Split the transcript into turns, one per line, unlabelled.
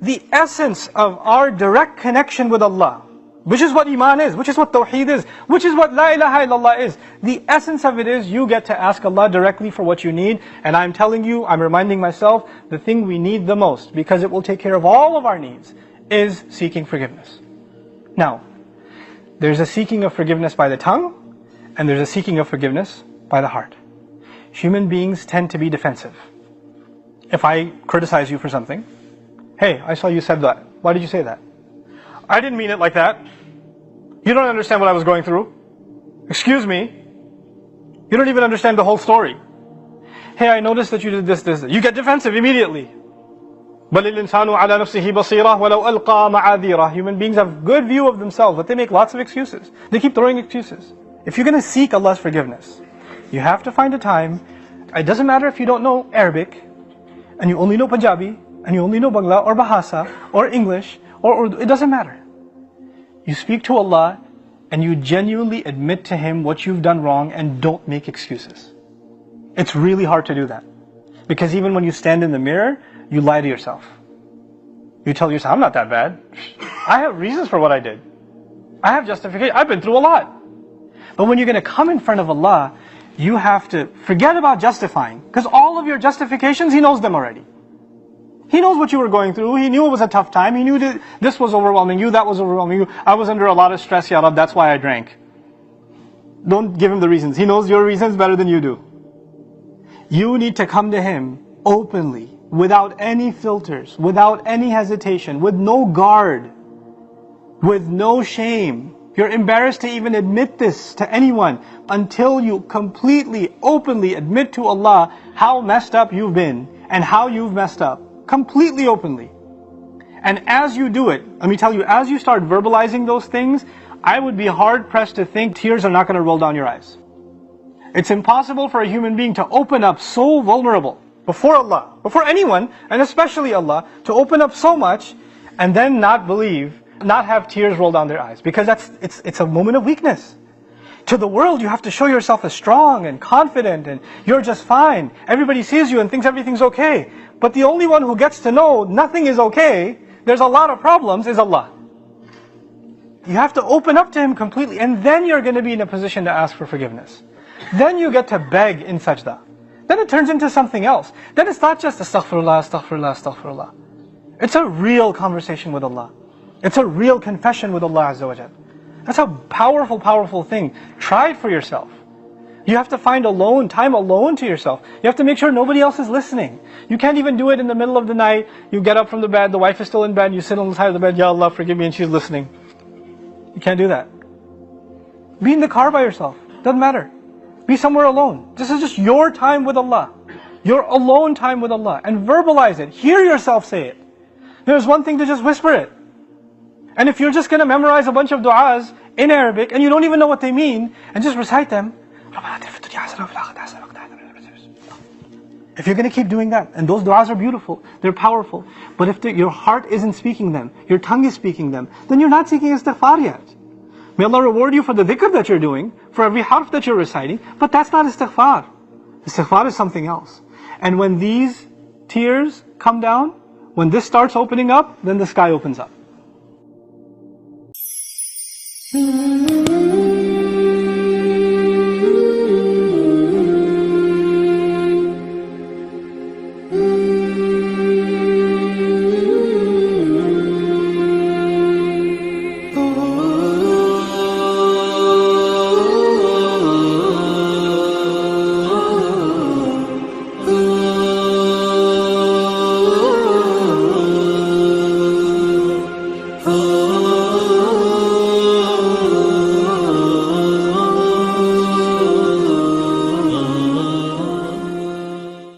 the essence of our direct connection with Allah, which is what Iman is, which is what Tawheed is, which is what La ilaha illallah is. The essence of it is you get to ask Allah directly for what you need. And I'm telling you, I'm reminding myself, the thing we need the most, because it will take care of all of our needs, is seeking forgiveness. Now, there's a seeking of forgiveness by the tongue, and there's a seeking of forgiveness by the heart. Human beings tend to be defensive. If I criticize you for something, hey, I saw you said that. Why did you say that? I didn't mean it like that. You don't understand what I was going through. Excuse me. You don't even understand the whole story. Hey, I noticed that you did this. You get defensive immediately. بَلِ الْإِنسَانُ عَلَى نَفْسِهِ بَصِيرًا وَلَوْ أَلْقَى مَعَاذِيرًا. Human beings have good view of themselves, but they make lots of excuses. They keep throwing excuses. If you're going to seek Allah's forgiveness, you have to find a time. It doesn't matter if you don't know Arabic, and you only know Punjabi, and you only know Bangla, or Bahasa, or English, or Urdu. It doesn't matter. You speak to Allah, and you genuinely admit to Him what you've done wrong, and don't make excuses. It's really hard to do that. Because even when you stand in the mirror, you lie to yourself. You tell yourself, I'm not that bad. I have reasons for what I did. I have justification. I've been through a lot. But when you're going to come in front of Allah, you have to forget about justifying. Because all of your justifications, He knows them already. He knows what you were going through. He knew it was a tough time. He knew that this was overwhelming you, that was overwhelming you. I was under a lot of stress, Ya Rab, that's why I drank. Don't give Him the reasons. He knows your reasons better than you do. You need to come to Him openly, without any filters, without any hesitation, with no guard, with no shame. You're embarrassed to even admit this to anyone until you completely, openly admit to Allah how messed up you've been and how you've messed up. Completely openly. And as you do it, let me tell you, as you start verbalizing those things, I would be hard pressed to think tears are not going to roll down your eyes. It's impossible for a human being to open up so vulnerable before Allah, before anyone, and especially Allah, to open up so much and then not believe, not have tears roll down their eyes. Because it's a moment of weakness. To the world, you have to show yourself as strong and confident and you're just fine. Everybody sees you and thinks everything's okay. But the only one who gets to know nothing is okay, there's a lot of problems, is Allah. You have to open up to Him completely, and then you're going to be in a position to ask for forgiveness. Then you get to beg in sajda. Then it turns into something else. Then it's not just astaghfirullah, astaghfirullah, astaghfirullah. It's a real conversation with Allah. It's a real confession with Allah Azza wa Jal. That's a powerful, powerful thing. Try it for yourself. You have to find time alone to yourself. You have to make sure nobody else is listening. You can't even do it in the middle of the night. You get up from the bed, the wife is still in bed, you sit on the side of the bed, Ya Allah, forgive me, and she's listening. You can't do that. Be in the car by yourself. Doesn't matter. Be somewhere alone. This is just your time with Allah. Your alone time with Allah. And verbalize it. Hear yourself say it. There's one thing to just whisper it. And if you're just going to memorize a bunch of du'as in Arabic and you don't even know what they mean, and just recite them, if you're going to keep doing that, and those du'as are beautiful, they're powerful, but if your heart isn't speaking them, your tongue is speaking them, then you're not seeking istighfar yet. May Allah reward you for the dhikr that you're doing, for every harf that you're reciting, but that's not istighfar. Istighfar is something else. And when these tears come down, when this starts opening up, then the sky opens up.